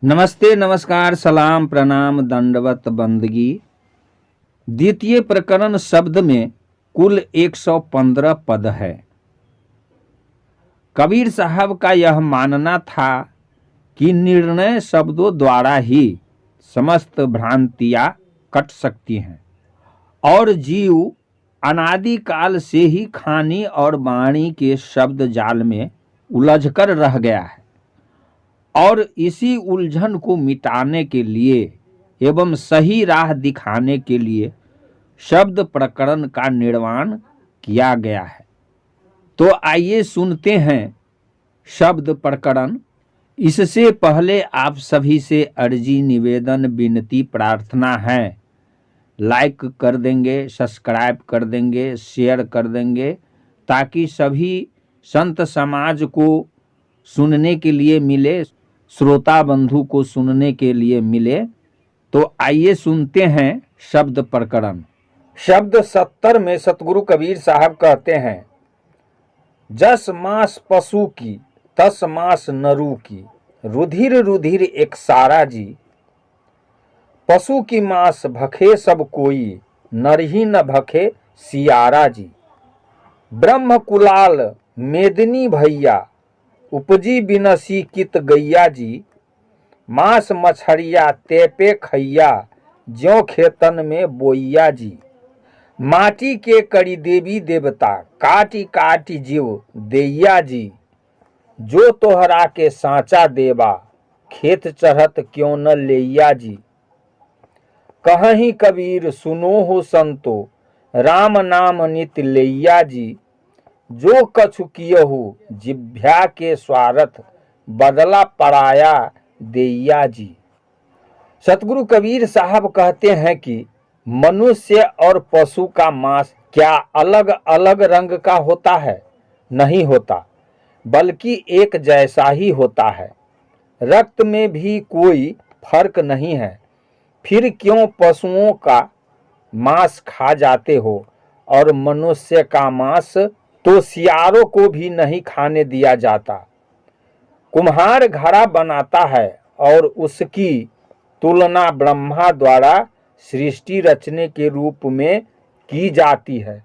नमस्ते, नमस्कार, सलाम, प्रणाम, दंडवत, बंदगी। द्वितीय प्रकरण शब्द में कुल 115 पद है। कबीर साहब का यह मानना था कि निर्णय शब्दों द्वारा ही समस्त भ्रांतियां कट सकती हैं और जीव अनादिकाल से ही खानी और वाणी के शब्द जाल में उलझकर रह गया है और इसी उलझन को मिटाने के लिए एवं सही राह दिखाने के लिए शब्द प्रकरण का निर्माण किया गया है। तो आइए सुनते हैं शब्द प्रकरण। इससे पहले आप सभी से अर्जी, निवेदन, विनती, प्रार्थना है, लाइक कर देंगे, सब्सक्राइब कर देंगे, शेयर कर देंगे ताकि सभी संत समाज को सुनने के लिए मिले, श्रोता बंधु को सुनने के लिए मिले। तो आइए सुनते हैं शब्द प्रकरण। शब्द 70 में सतगुरु कबीर साहब कहते हैं, जस मास पशु की तस मास नरु की, रुधिर रुधिर एक सारा जी। पशु की मास भखे सब कोई, नर ही न भखे सियारा जी। ब्रह्म कुलाल मेदिनी भैया, उपजी बिनसी कित गैया जी। मांस मछरिया तेपे खैया, ज्यों खेतन में बोइया जी। माटी के करी देवी देवता, काटी काटी जीव देइया जी। जो तोहरा के सांचा देवा, खेत चढ़त क्यों न लेइया जी। कहहीं कबीर सुनो हो संतो, राम नाम नित लेइया जी। जो कछु कियहु जिभ्या के स्वार्थ, बदला पराया देइया जी। सतगुरु कबीर साहब कहते हैं कि मनुष्य और पशु का मांस क्या अलग अलग रंग का होता है? नहीं होता, बल्कि एक जैसा ही होता है। रक्त में भी कोई फर्क नहीं है। फिर क्यों पशुओं का मांस खा जाते हो और मनुष्य का मांस तो सियारों को भी नहीं खाने दिया जाता। कुम्हार घड़ा बनाता है और उसकी तुलना ब्रह्मा द्वारा सृष्टि रचने के रूप में की जाती है,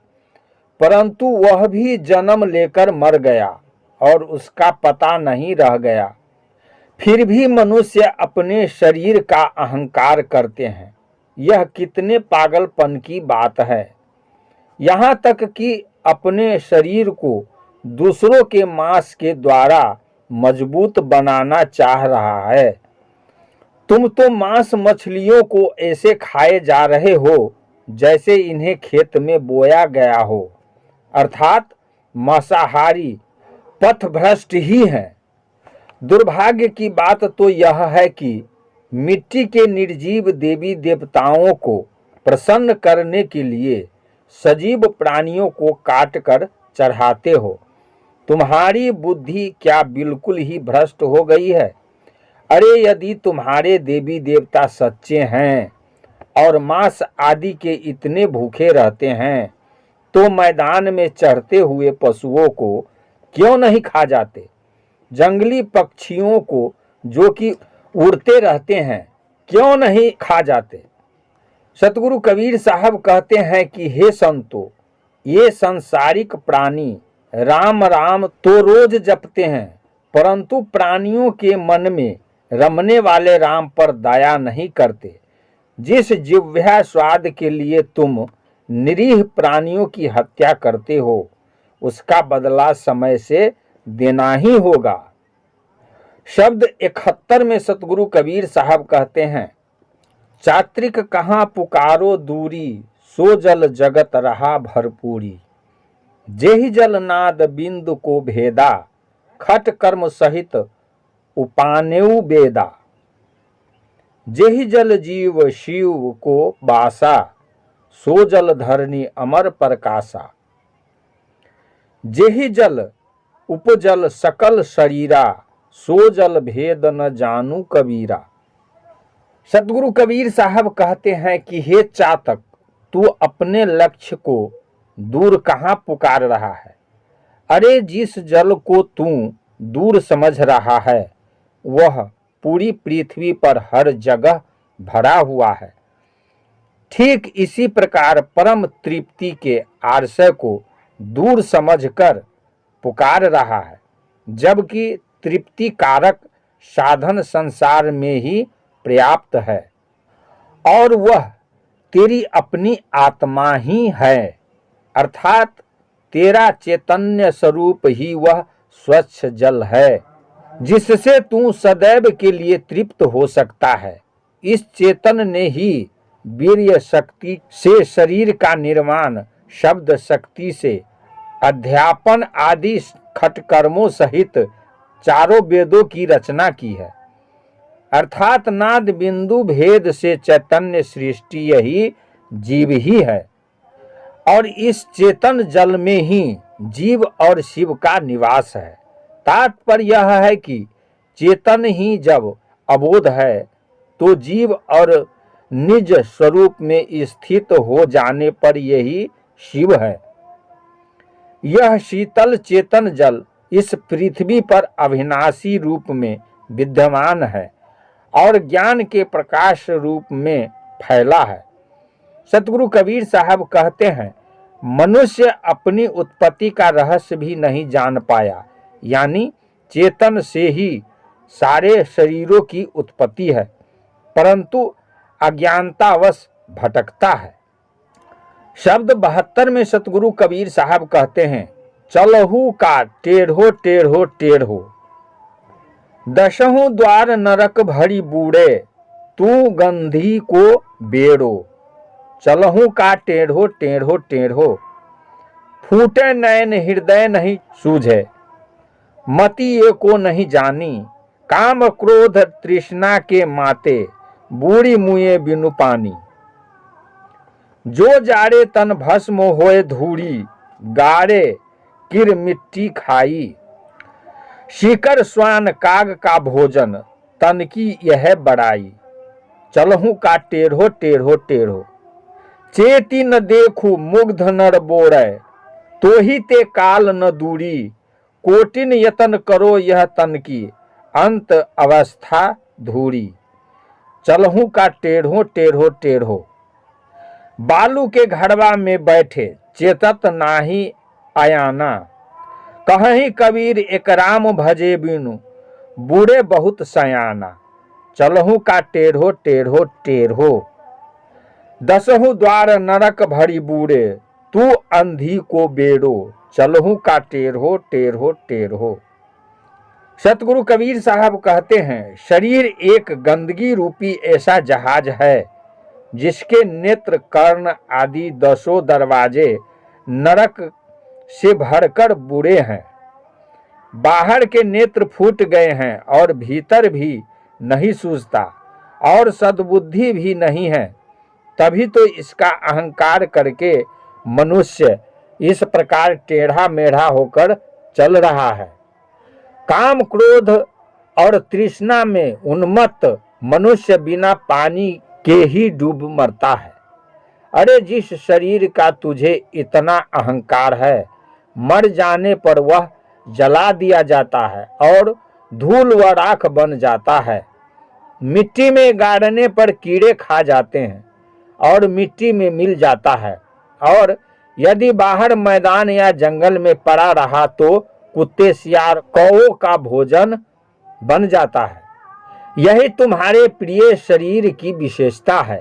परंतु वह भी जन्म लेकर मर गया और उसका पता नहीं रह गया। फिर भी मनुष्य अपने शरीर का अहंकार करते हैं। यह कितने पागलपन की बात है। यहाँ तक कि अपने शरीर को दूसरों के मांस के द्वारा मजबूत बनाना चाह रहा है। तुम तो मांस मछलियों को ऐसे खाए जा रहे हो जैसे इन्हें खेत में बोया गया हो, अर्थात मांसाहारी पथभ्रष्ट ही हैं। दुर्भाग्य की बात तो यह है कि मिट्टी के निर्जीव देवी देवताओं को प्रसन्न करने के लिए सजीव प्राणियों को काटकर चढ़ाते हो। तुम्हारी बुद्धि क्या बिल्कुल ही भ्रष्ट हो गई है? अरे यदि तुम्हारे देवी देवता सच्चे हैं और मांस आदि के इतने भूखे रहते हैं तो मैदान में चढ़ते हुए पशुओं को क्यों नहीं खा जाते? जंगली पक्षियों को जो कि उड़ते रहते हैं क्यों नहीं खा जाते? सतगुरु कबीर साहब कहते हैं कि हे संतो, ये सांसारिक प्राणी राम राम तो रोज जपते हैं, परंतु प्राणियों के मन में रमने वाले राम पर दया नहीं करते। जिस जिह्वा स्वाद के लिए तुम निरीह प्राणियों की हत्या करते हो, उसका बदला समय से देना ही होगा। शब्द 71 में सतगुरु कबीर साहब कहते हैं, चात्रिक कहाँ पुकारो दूरी, सो जल जगत रहा भरपूरी। जेहि जल नाद बिंदु को भेदा, खट कर्म सहित उपानेउ बेदा। जेहि जल जीव शिव को बासा, सो जल धरनी अमर प्रकाशा। जेहि जल उपजल सकल शरीरा, सो जल भेद न जानू कबीरा। सतगुरु कबीर साहब कहते हैं कि हे चातक, तू अपने लक्ष्य को दूर कहाँ पुकार रहा है? अरे जिस जल को तू दूर समझ रहा है वह पूरी पृथ्वी पर हर जगह भरा हुआ है। ठीक इसी प्रकार परम तृप्ति के आशय को दूर समझकर पुकार रहा है, जबकि तृप्ति कारक साधन संसार में ही पर्याप्त है और वह तेरी अपनी आत्मा ही है, अर्थात तेरा चैतन्य स्वरूप ही वह स्वच्छ जल है जिससे तू सदैव के लिए तृप्त हो सकता है। इस चेतन ने ही वीर्य शक्ति से शरीर का निर्माण, शब्द शक्ति से अध्यापन आदि खटकर्मों सहित चारों वेदों की रचना की है, अर्थात नाद बिंदु भेद से चैतन्य सृष्टि यही जीव ही है और इस चेतन जल में ही जीव और शिव का निवास है। तात्पर्य यह है कि चेतन ही जब अबोध है तो जीव और निज स्वरूप में स्थित हो जाने पर यही शिव है। यह शीतल चेतन जल इस पृथ्वी पर अविनाशी रूप में विद्यमान है और ज्ञान के प्रकाश रूप में फैला है। सतगुरु कबीर साहब कहते हैं, मनुष्य अपनी उत्पत्ति का रहस्य भी नहीं जान पाया, यानी चेतन से ही सारे शरीरों की उत्पत्ति है, परंतु अज्ञानतावश भटकता है। शब्द 72 में सतगुरु कबीर साहब कहते हैं, चलहु का टेढ़ो टेढ़ो टेढ़ो, दशहु द्वार नरक भरी बूढ़े, तू गंधी को बेड़ो। चलहु का टेढ़ो टेढ़ो टेढ़ो, फूटे नयन हृदय नहीं सूझे, मति एको नहीं जानी, काम क्रोध तृष्णा के माते, बूढ़ी मुए बिनु पानी। जो जाड़े तन भस्म होए धूड़ी, गाड़े किर मिट्टी खाई, शिकर स्वान काग का भोजन, तन की यह बड़ाई। चलहु का टेढ़ो टेढ़ो टेढ़ो, चेती न देखू मुग्ध नर बोरै, तो ही ते काल न दूरी, कोटिन यतन करो यह तन की, अंत अवस्था धूरी। चलहु का टेढ़ो टेढ़ो टेढ़ो, बालू के घड़वा में बैठे, चेतत नाही आयाना, कहीं कबीर एक राम भजे बिनु, बूढ़े बहुत सयाना। चलहु का टेढ़ो टेढ़ो टेढ़ो, दसहु द्वार नरक भरी बूढ़े, तू अंधी को बेड़ो। चलहु का टेढ़ो टेढ़ो टेढ़ो। सतगुरु कबीर साहब कहते हैं, शरीर एक गंदगी रूपी ऐसा जहाज है जिसके नेत्र, कर्ण आदि 10 दरवाजे नरक से भरकर बुरे हैं। बाहर के नेत्र फूट गए हैं और भीतर भी नहीं सूझता और सद्बुद्धि भी नहीं है, तभी तो इसका अहंकार करके मनुष्य इस प्रकार टेढ़ा मेढ़ा होकर चल रहा है। काम क्रोध और तृष्णा में उन्मत्त मनुष्य बिना पानी के ही डूब मरता है। अरे जिस शरीर का तुझे इतना अहंकार है, मर जाने पर वह जला दिया जाता है और धूल व राख बन जाता है। मिट्टी में गाड़ने पर कीड़े खा जाते हैं और मिट्टी में मिल जाता है, और यदि बाहर मैदान या जंगल में पड़ा रहा तो कुत्ते सियार कौओं का भोजन बन जाता है। यही तुम्हारे प्रिय शरीर की विशेषता है।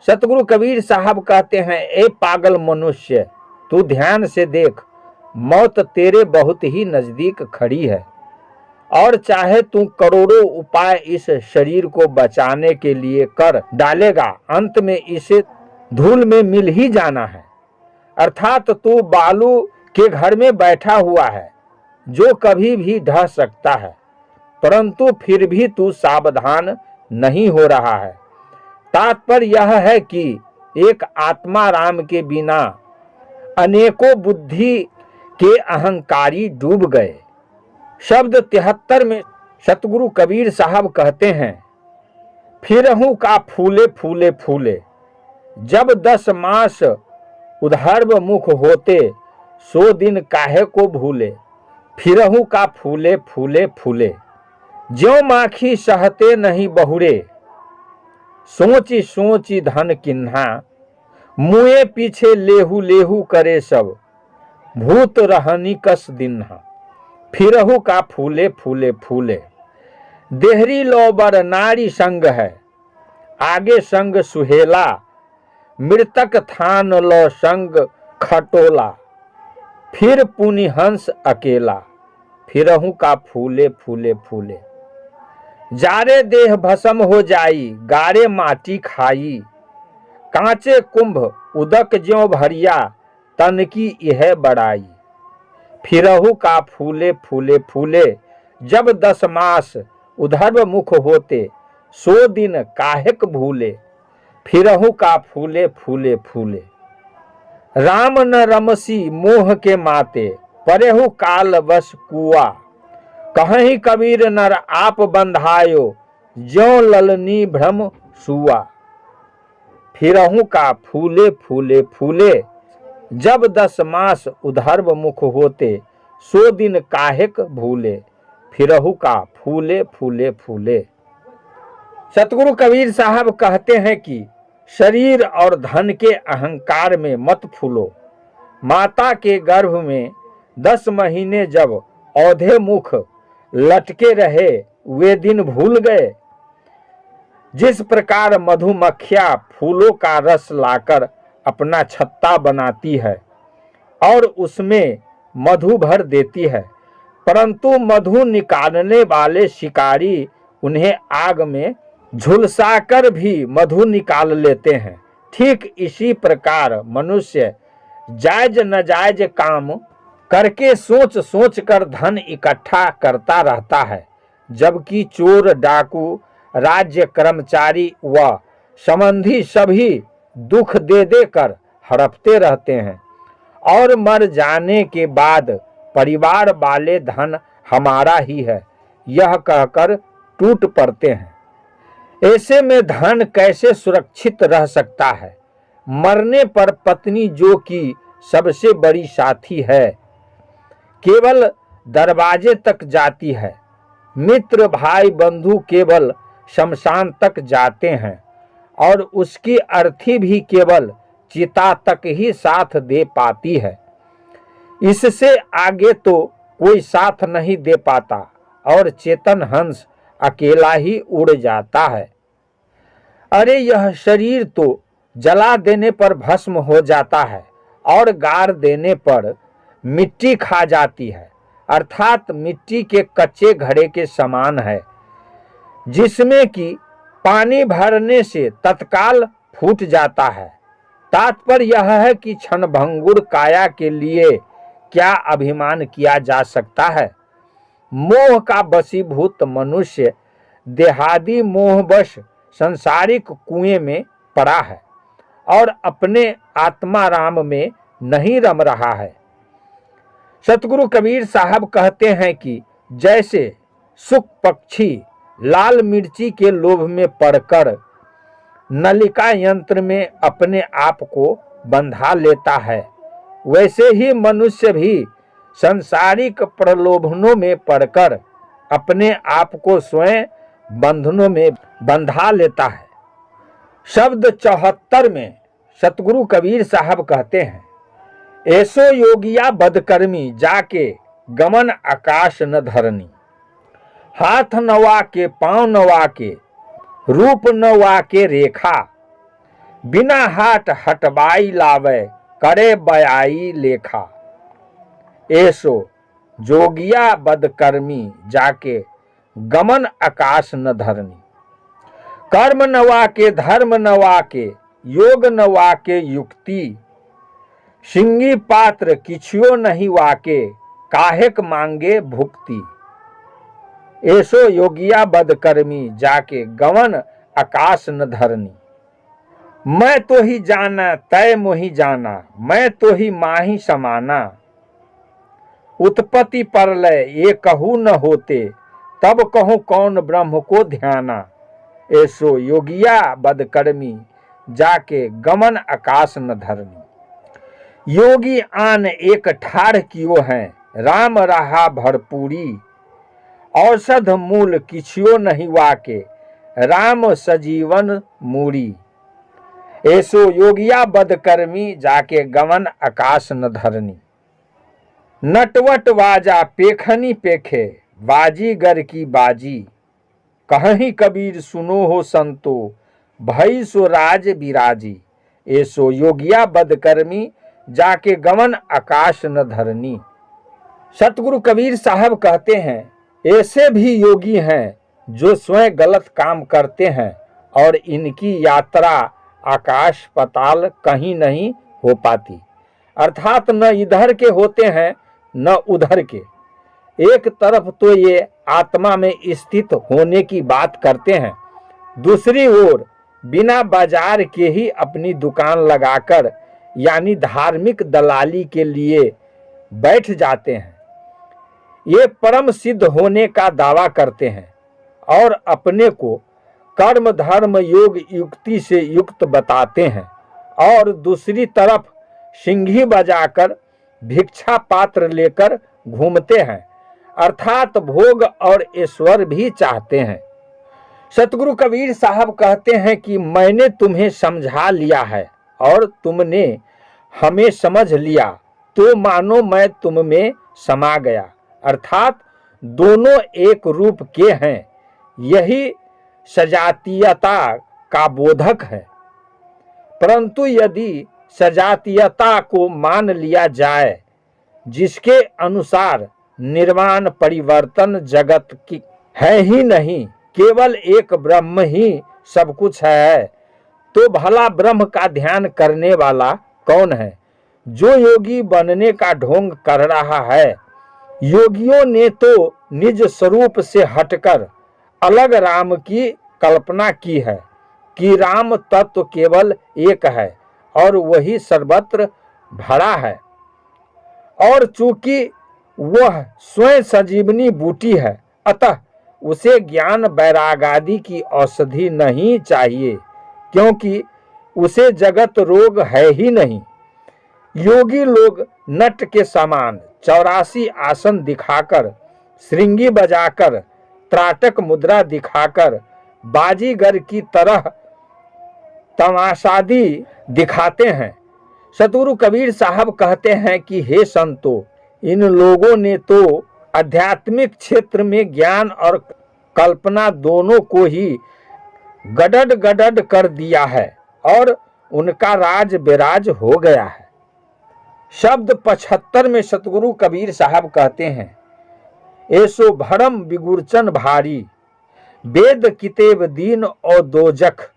सतगुरु कबीर साहब कहते हैं, ए पागल मनुष्य, तू ध्यान से देख, मौत तेरे बहुत ही नजदीक खड़ी है और चाहे तू करोड़ों उपाय इस शरीर को बचाने के लिए कर डालेगा, अंत में इसे धूल में मिल ही जाना है। अर्थात तू बालू के घर में बैठा हुआ है जो कभी भी ढह सकता है, परंतु फिर भी तू सावधान नहीं हो रहा है। तात्पर्य यह है कि एक आत्मा राम के बिना अनेकों बुद्धि के अहंकारी डूब गए। शब्द 73 में सतगुरु कबीर साहब कहते हैं, फिरहूं का फूले फूले फूले, जब 10 मास उधर्व मुख होते, 100 दिन काहे को भूले। फिरहूं का फूले फूले फूले, ज्यों माखी सहते नहीं बहुरे, सोची सोची धन किन्हा, मुए पीछे लेहू लेहू करे सब, भूत रहनी कस दिन्हा। फिरहु का फूले फूले फूले, देहरी लोबर नारी संग है, आगे संग सुहेला, मृतक थान लो संग खटोला, फिर पुनि हंस अकेला, फिरहु का फूले फूले फूले। जारे देह भस्म हो जाई, गारे माटी खाई, कांचे कुंभ उदक ज्यों भरिया, तन की यह बड़ाई। फिरहु का फूले फूले फूले, जब 10 मास उधर्व मुख होते, 100 दिन काहेक भूले। फिरहु का फूले फूले फूले, राम न रमसी मोह के माते, परेहु काल वश कुआ, कहीं कबीर नर आप बंधायो, ज्यों ललनी भ्रम सुआ। फिरहु का फूले फूले फूले, जब 10 मास उधर्व मुख होते, 100 दिन काहेक भूले। फिरहु का फूले फूले फूले। सतगुरु कबीर साहब कहते हैं कि शरीर और धन के अहंकार में मत फूलो। माता के गर्भ में 10 महीने जब औधे मुख लटके रहे, वे दिन भूल गए। जिस प्रकार मधुमक्खियां फूलों का रस लाकर अपना छत्ता बनाती है और उसमें मधु भर देती है, परंतु मधु निकालने वाले शिकारी उन्हें आग में झुलसाकर भी मधु निकाल लेते हैं। ठीक इसी प्रकार मनुष्य जायज नाजायज काम करके सोच सोच कर धन इकट्ठा करता रहता है, जबकि चोर डाकू राज्य कर्मचारी व संबंधी सभी दुख दे देकर हड़पते रहते हैं और मर जाने के बाद परिवार वाले धन हमारा ही है यह कहकर टूट पड़ते हैं। ऐसे में धन कैसे सुरक्षित रह सकता है? मरने पर पत्नी, जो कि सबसे बड़ी साथी है, केवल दरवाजे तक जाती है। मित्र भाई बंधु केवल शमशान तक जाते हैं और उसकी अर्थी भी केवल चिता तक ही साथ दे पाती है। इससे आगे तो कोई साथ नहीं दे पाता और चेतन हंस अकेला ही उड़ जाता है। अरे यह शरीर तो जला देने पर भस्म हो जाता है और गाड़ देने पर मिट्टी खा जाती है, अर्थात मिट्टी के कच्चे घड़े के समान है, जिसमें कि पानी भरने से तत्काल फूट जाता है। तात्पर्य यह है कि क्षणभंगुर काया के लिए क्या अभिमान किया जा सकता है? मोह का वशीभूत मनुष्य देहादी मोहवश संसारिक कुएं में पड़ा है और अपने आत्मा राम में नहीं रम रहा है। सतगुरु कबीर साहब कहते हैं कि जैसे सुख पक्षी लाल मिर्ची के लोभ में पड़कर नलिका यंत्र में अपने आप को बंधा लेता है, वैसे ही मनुष्य भी संसारिक प्रलोभनों में पड़कर अपने आप को स्वयं बंधनों में बंधा लेता है। शब्द 74 में सतगुरु कबीर साहब कहते हैं, ऐसो योगिया बदकर्मी जाके गमन आकाश न धरनी, हाथ नवा के पांव नवा के रूप नवा के रेखा, बिना हाथ हटवाई लावे करे बयाई लेखा। ऐसो जोगिया बदकर्मी जाके गमन आकाश न धरनी, कर्म नवा के धर्म नवा के योग नवा के युक्ति, सिंगी पात्र किछुओ नहीं वाके काहेक मांगे भुक्ति। ऐसो योगिया बदकर्मी जाके गमन आकाश न धरनी, मैं तो ही जाना तय मोहि जाना, मैं तो ही माही समाना, उत्पत्ति परलय ये कहूँ न होते, तब कहूँ कौन ब्रह्म को ध्याना। ऐसो योगिया बदकर्मी जाके गमन आकाश न धरनी। योगी आन एक ठाढ़ कियो हैं, राम रहा भरपूरी, औषध मूल किछियो नहीं वाके, राम सजीवन मूरी। ऐसो योगिया बदकर्मी, जाके गवन आकाश न धरनी। नटवट वाजा पेखनी पेखे, बाजीगर की बाजी। कहीं कबीर सुनो हो संतो, भई सो राज बिराजी। ऐसो योगिया बदकर्मी, जाके गवन आकाश न धरनी। सतगुरु कबीर साहब कहते हैं, ऐसे भी योगी हैं जो स्वयं गलत काम करते हैं और इनकी यात्रा आकाश पाताल कहीं नहीं हो पाती, अर्थात न इधर के होते हैं न उधर के। एक तरफ तो ये आत्मा में स्थित होने की बात करते हैं, दूसरी ओर बिना बाजार के ही अपनी दुकान लगाकर यानी धार्मिक दलाली के लिए बैठ जाते हैं। ये परम सिद्ध होने का दावा करते हैं और अपने को कर्म धर्म योग युक्ति से युक्त बताते हैं, और दूसरी तरफ सिंघी बजाकर भिक्षा पात्र लेकर घूमते हैं, अर्थात भोग और ऐश्वर्य भी चाहते हैं। सतगुरु कबीर साहब कहते हैं कि मैंने तुम्हें समझा लिया है और तुमने हमें समझ लिया, तो मानो मैं तुम में समा गया, अर्थात दोनों एक रूप के हैं। यही सजातीयता का बोधक है। परंतु यदि सजातीयता को मान लिया जाए, जिसके अनुसार निर्वाण परिवर्तन जगत की है ही नहीं, केवल एक ब्रह्म ही सब कुछ है, तो भला ब्रह्म का ध्यान करने वाला कौन है? जो योगी बनने का ढोंग कर रहा है। योगियों ने तो निज स्वरूप से हटकर अलग राम की कल्पना की है कि राम तत्व केवल एक है और वही सर्वत्र भरा है, और चूंकि वह स्वयं संजीवनी बूटी है, अतः उसे ज्ञान वैराग आदि की औषधि नहीं चाहिए, क्योंकि उसे जगत रोग है ही नहीं। योगी लोग नट के समान 84 आसन दिखाकर, श्रृंगी बजाकर, त्राटक मुद्रा दिखाकर, बाजीगर की तरह तमाशादी दिखाते हैं। सतगुरु कबीर साहब कहते हैं कि हे संतो, इन लोगों ने तो आध्यात्मिक क्षेत्र में ज्ञान और कल्पना दोनों को ही गडड गडड कर दिया है और उनका राज बेराज हो गया है। शब्द 75 में सतगुरु कबीर साहब कहते हैं, ऐसो भरम बिगुरचन भारी, वेद कितेब दीन और दोजख,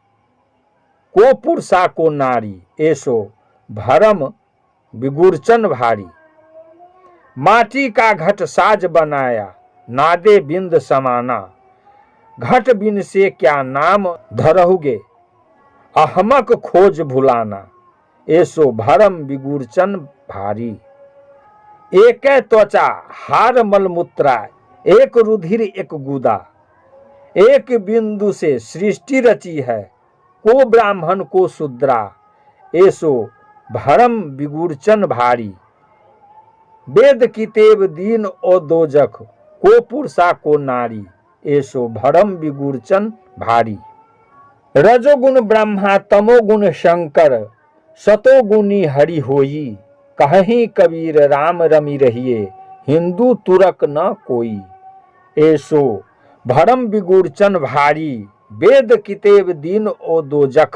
को पुरुषा को नारी। ऐसो भरम बिगुरचन भारी, माटी का घट साज बनाया, नादे बिंद समाना। घट बिन से क्या नाम धरहुगे, अहमक खोज भुलाना। ऐसो भरम बिगुरचन भारी, एक त्वचा हार मलमूत्रा, एक रुधिर एक गुदा। एक बिंदु से सृष्टि रची है, को ब्राह्मण को शूद्रा। ऐसो भरम बिगुरचन भारी, वेद कितेब दीन और दोजख, को पुरुषा को नारी। ऐसो भरम बिगुरचन भारी। रजोगुण ब्रह्मा तमोगुण शंकर, सतोगुणी हरि होई। कहीं कबीर राम रमी रहिए, हिंदू तुरक न कोई। ऐसो भरम बिगुरचन भारी, वेद कितेब दीन ओ दोजख,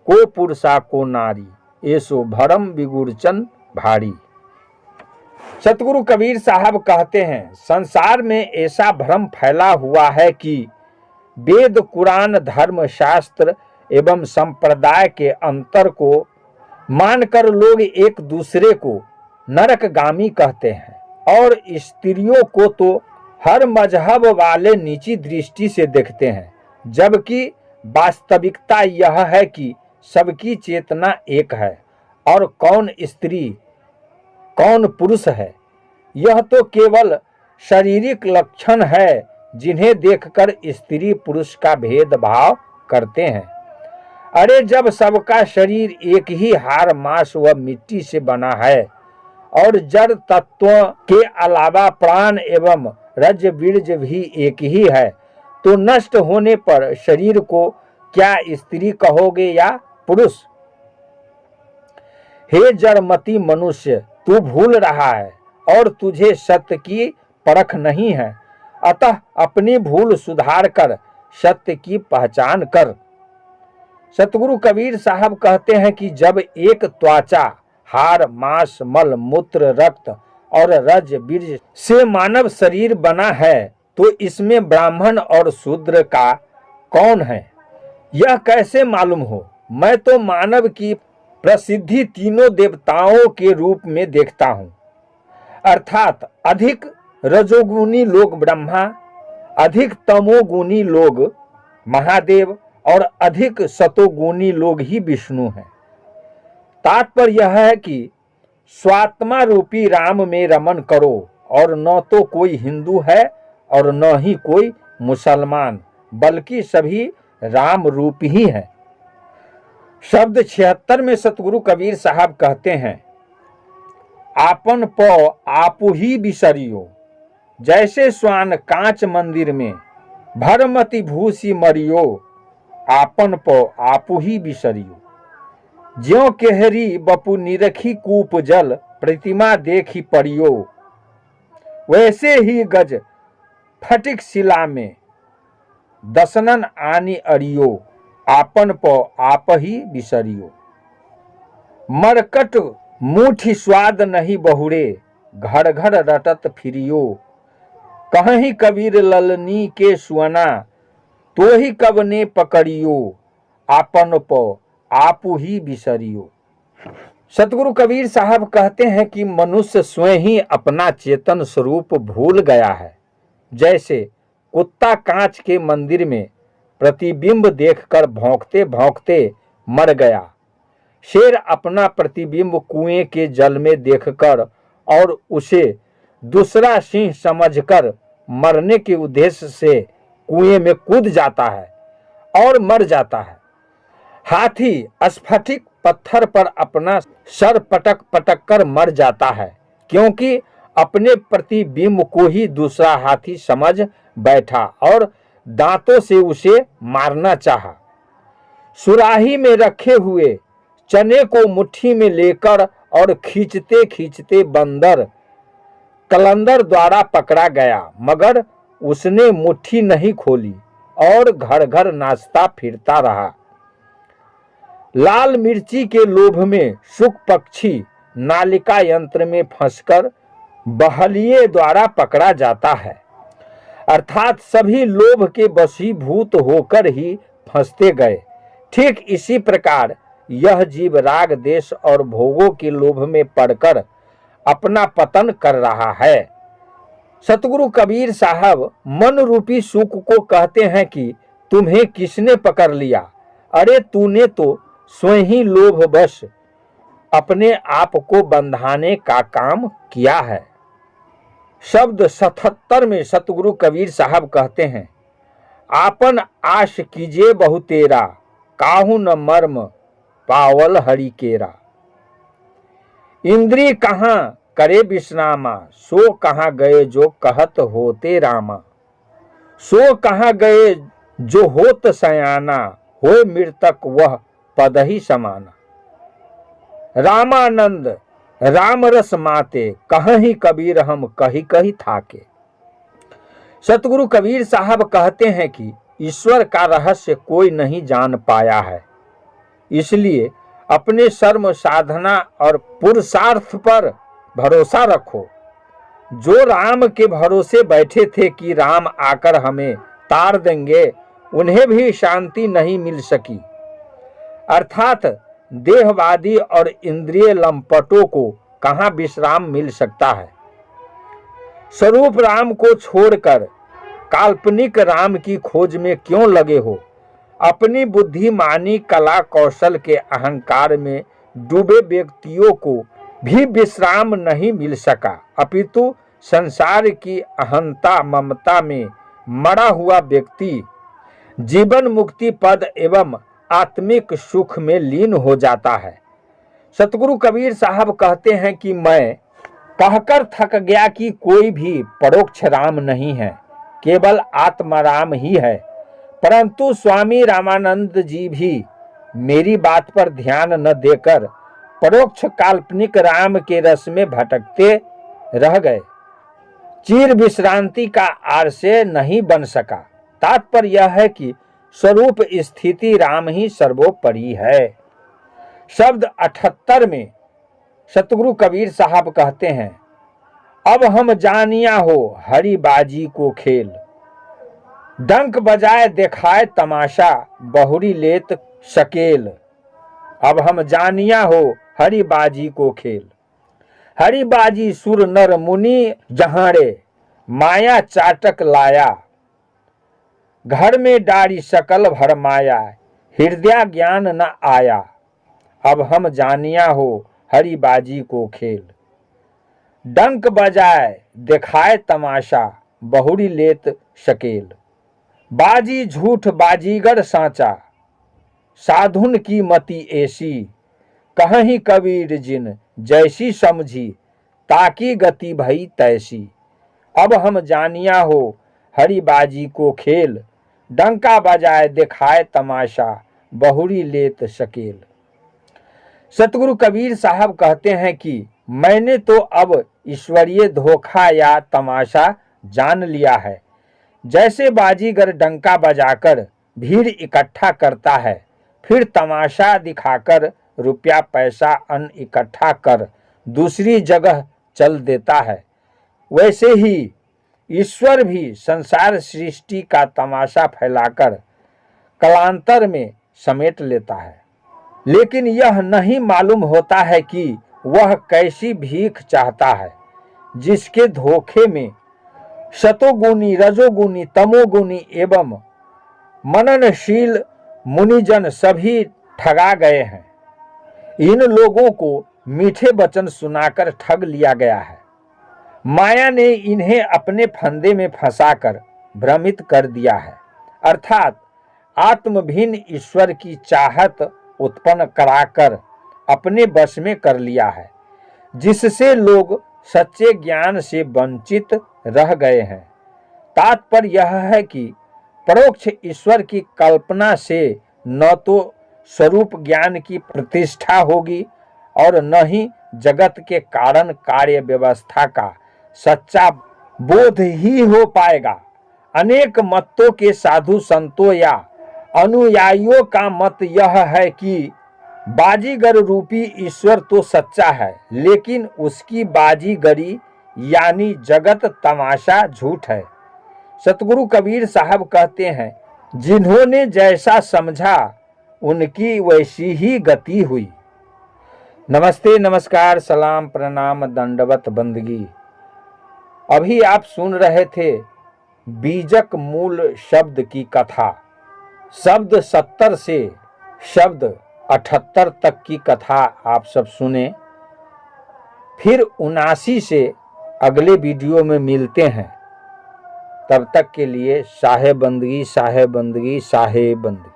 को पुरुषा को नारी। ऐसो भरम बिगुरचन भारी। सतगुरु कबीर साहब कहते हैं, संसार में ऐसा भ्रम फैला हुआ है कि वेद कुरान धर्म शास्त्र एवं संप्रदाय के अंतर को मानकर लोग एक दूसरे को नरकगामी कहते हैं और स्त्रियों को तो हर मजहब वाले नीची दृष्टि से देखते हैं, जबकि वास्तविकता यह है कि सबकी चेतना एक है और कौन स्त्री कौन पुरुष है यह तो केवल शारीरिक लक्षण है, जिन्हें देखकर स्त्री पुरुष का भेदभाव करते हैं। अरे जब सबका शरीर एक ही हार मांस व मिट्टी से बना है और जड़ तत्वों के अलावा प्राण एवं रज बीज भी एक ही है, तो नष्ट होने पर शरीर को क्या स्त्री कहोगे या पुरुष? हे जड़मती मनुष्य, तू भूल रहा है और तुझे सत्य की परख नहीं है, अतः अपनी भूल सुधार कर सत्य की पहचान कर। सतगुरु कबीर साहब कहते हैं कि जब एक त्वचा, हार, मांस, मल, मूत्र, रक्त और रज बीज से मानव शरीर बना है, तो इसमें ब्राह्मण और शूद्र का कौन है, यह कैसे मालूम हो? मैं तो मानव की प्रसिद्धि तीनों देवताओं के रूप में देखता हूँ, अर्थात अधिक रजोगुणी लोग ब्रह्मा, अधिक तमोगुणी लोग महादेव और अधिक सतोगुणी लोग ही विष्णु हैं। तात्पर्य यह है कि स्वात्मा रूपी राम में रमन करो, और न तो कोई हिंदू है और न ही कोई मुसलमान, बल्कि सभी राम रूप ही है। शब्द 76 में सतगुरु कबीर साहब कहते हैं, आपन पौ आपु ही बिसरियो, जैसे स्वान कांच मंदिर में भरमति भूसी मरियो, आपन पौ आपु ही बिसरियो। ज्यों केहरी बपु निरखी कूप जल, प्रतिमा देखी परियो, वैसे ही गज फटिक शिला में दसनन आनी अरियो, आपन पौ आप ही बिसरियो। मरकट मुठी स्वाद नहीं बहुरे, घर घर रटत फिरियो, कहीं कबीर ललनी के सुअना, तो ही कब ने पकड़ियो, आपन पौ आपू ही बिसरियो। सतगुरु कबीर साहब कहते हैं कि मनुष्य स्वयं ही अपना चेतन स्वरूप भूल गया है। जैसे कुत्ता कांच के मंदिर में प्रतिबिंब देखकर भौंकते भौंकते मर गया, शेर अपना प्रतिबिंब कुएं के जल में देखकर और उसे दूसरा सिंह समझकर मरने के उद्देश्य से कुएं में कूद जाता है और मर जाता है। हाथी स्फटिक पत्थर पर अपना सर पटक पटक कर मर जाता है, क्योंकि अपने प्रतिबिंब को ही दूसरा हाथी समझ बैठा और दांतों से उसे मारना चाहा। सुराही में रखे हुए चने को मुट्ठी में लेकर और खींचते खींचते बंदर कलंदर द्वारा पकड़ा गया, मगर उसने मुट्ठी नहीं खोली और घर घर नाचता फिरता रहा। लाल मिर्ची के लोभ में शुक पक्षी नालिका यंत्र में फंसकर बहलिये द्वारा पकड़ा जाता है, अर्थात सभी लोभ के वशीभूत होकर ही फंसते गए। ठीक इसी प्रकार यह जीव राग, देश और भोगों के लोभ में पड़कर अपना पतन कर रहा है। सतगुरु कबीर साहब मन रूपी सुख को कहते हैं कि तुम्हें किसने पकड़ लिया? अरे तूने तो स्वयं ही लोभवश अपने आप को बंधाने का काम किया है। शब्द 77 में सतगुरु कबीर साहब कहते हैं, आपन आश कीजिए बहु तेरा, काहू न मर्म पावल हरि केरा। इंद्री कहाँ करे विश्रामा, सो कहाँ गए जो कहत होते रामा। सो कहाँ गए जो होत सयाना, होए मृतक वह पद ही समाना। रामानंद राम रस माते, कहीं कबीर हम कही कही थाके। सतगुरु कबीर साहब कहते हैं कि ईश्वर का रहस्य कोई नहीं जान पाया है, इसलिए अपने कर्म साधना और पुरुषार्थ पर भरोसा रखो। जो राम के भरोसे बैठे थे कि राम आकर हमें तार देंगे, उन्हें भी शांति नहीं मिल सकी। अर्थात देहवादी और इंद्रिय लंपटों को कहाँ विश्राम मिल सकता है। स्वरूप राम को छोड़कर काल्पनिक राम की खोज में क्यों लगे हो? अपनी बुद्धिमानी, कला, कौशल के अहंकार में डूबे व्यक्तियों को भी विश्राम नहीं मिल सका, अपितु संसार की अहंता ममता में मरा हुआ व्यक्ति जीवन मुक्ति पद एवं आत्मिक सुख में लीन हो जाता है। सतगुरु कबीर साहब कहते हैं कि मैं कहकर थक गया कि कोई भी परोक्ष राम नहीं है, केवल आत्माराम ही है। परंतु स्वामी रामानंद जी भी मेरी बात पर ध्यान न देकर परोक्ष काल्पनिक राम के रस में भटकते रह गए। चिर विश्रांति का आरसे नहीं बन सका। तात्पर्य यह है कि स्वरूप स्थिति राम ही सर्वोपरि है। शब्द 78 में सतगुरु कबीर साहब कहते हैं, अब हम जानिया हो हरि बाजी को खेल, डंक बजाए दिखाए तमाशा बहुरी लेत शकेल। अब हम जानिया हो हरि बाजी को खेल। हरि बाजी सुर नर मुनि जहाड़े, माया चाटक लाया, घर में डारी सकल भर माया, हृदय ज्ञान न आया। अब हम जानिया हो हरि बाजी को खेल, डंक बजाए दिखाए तमाशा बहुरी लेत शकेल। बाजी झूठ बाजीगर सांचा, साधुन की मति ऐसी, कहीं कबीर जिन जैसी समझी, ताकि गति भई तैसी। अब हम जानिया हो हरि बाजी को खेल, डंका बजाए दिखाए तमाशा बहुरी लेत शकेल। सतगुरु कबीर साहब कहते हैं कि मैंने तो अब ईश्वरीय धोखा या तमाशा जान लिया है। जैसे बाजीगर डंका बजाकर भीड़ इकट्ठा करता है, फिर तमाशा दिखाकर रुपया पैसा अन्न इकट्ठा कर दूसरी जगह चल देता है, वैसे ही ईश्वर भी संसार सृष्टि का तमाशा फैलाकर कालांतर में समेट लेता है। लेकिन यह नहीं मालूम होता है कि वह कैसी भीख चाहता है, जिसके धोखे में शतोगुनी रजोगुनी तमोगुनी एवं मननशील मुनिजन सभी ठगा गए हैं। इन लोगों को मीठे वचन सुनाकर ठग लिया गया है। माया ने इन्हें अपने फंदे में फंसाकर भ्रमित कर दिया है, अर्थात आत्मभिन्न ईश्वर की चाहत उत्पन्न कराकर अपने वश में कर लिया है, जिससे लोग सच्चे ज्ञान से वंचित रह गए हैं। तात्पर्य यह है कि परोक्ष ईश्वर की कल्पना से न तो स्वरूप ज्ञान की प्रतिष्ठा होगी और न ही जगत के कारण कार्य व्यवस्था का सच्चा बोध ही हो पाएगा। अनेक मतों के साधु संतों या अनुयायियों का मत यह है कि बाजीगर रूपी ईश्वर तो सच्चा है, लेकिन उसकी बाजीगरी यानी जगत तमाशा झूठ है। सतगुरु कबीर साहब कहते हैं, जिन्होंने जैसा समझा उनकी वैसी ही गति हुई। नमस्ते, नमस्कार, सलाम, प्रणाम, दंडवत, बंदगी। अभी आप सुन रहे थे बीजक मूल शब्द की कथा। शब्द 70 से शब्द 78 तक की कथा आप सब सुने। फिर 79 से अगले वीडियो में मिलते हैं। तब तक के लिए साहे बंदगी, साहे बंदगी, साहे बंदगी।